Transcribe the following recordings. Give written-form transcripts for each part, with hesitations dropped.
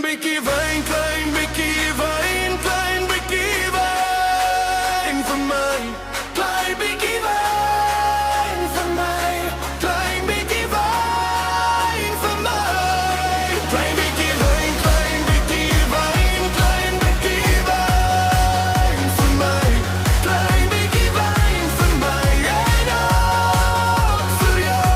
beetje wijn, klein beetje wijn, klein beetje wijn voor mij. Klein beetje wijn voor mij, klein beetje wijn voor mij. Klein beetje wijn, klein beetje wijn, klein beetje wijn voor mij. Klein beetje wijn voor mij en ook voor jou.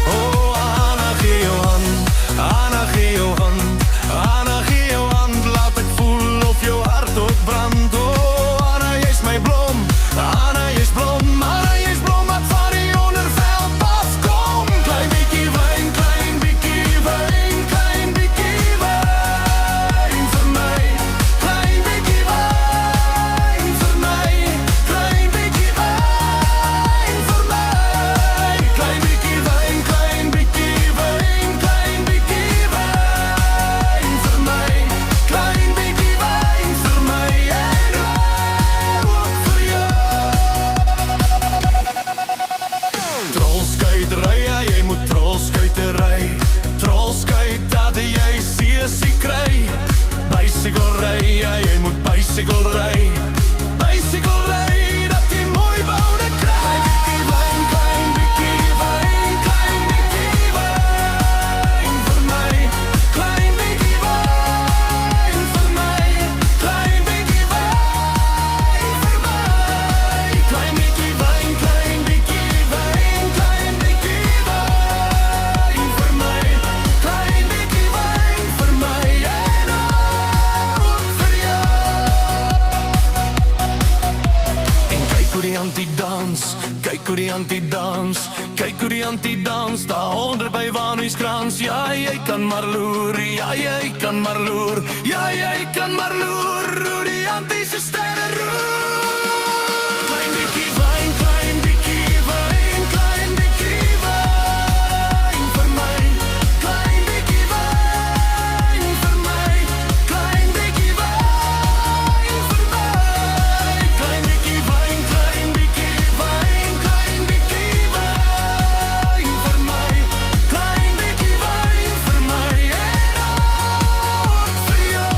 Oh, Anna, geef je hand, Anna, geef je hand, Anna, geef je hand, laat ik voelen of je hart ook brandt. Oh, Anna, jij is mijn blom, Anna, jij is blom, Anna, jij is blom, wat van die onderveld afkomt. Klein beetje wijn, klein beetje wijn, klein beetje wijn voor mij. Klein beetje wijn voor mij, klein beetje wijn voor mij. Klein beetje wijn, klein beetje wijn, klein beetje wijn voor mij. Klein beetje wijn voor mij en ook voor jou. Trollskuiterij, ja, jij moet trollskuiterij. Trollskuit, dat jij zie krijg. Bicyclerij, ja, jij moet bicyclerij. Bicyclerij, dat die mooi wouden krijgt. Klein beetje wijn, klein beetje wijn voor mij. Klein beetje wijn voor mij. Klein beetje wijn voor mij. Klein beetje wijn, klein beetje wijn, klein beetje wijn voor mij. Klein beetje wijn voor mij en ook voor jou. En kijk hoe die anti dans, kijk hoe die anti dans, kijk hoe die anti dans. Daar onder bij Wanuiskrans, ja jij kan maar loeren, ja jij kan maar loeren, ja jij kan maar loeren. Hoe die anti zijn sterren roert. Klein beetje wijn, klein beetje wijn, klein beetje wijn voor mij. Klein beetje wijn voor mij, klein beetje wijn voor mij. Klein beetje wijn, klein beetje wijn, klein beetje wijn voor mij. Klein beetje wijn voor mij en ook voor jou.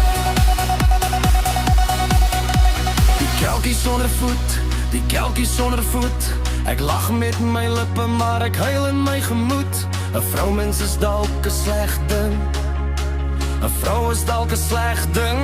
Die kelkies zonder voet, die kelkies zonder voet. Ik lach met mijn lippen, maar ik huil in mijn gemoed. Een vrouwmens is dalk een slecht ding. Een vrouw is dalk een slecht ding.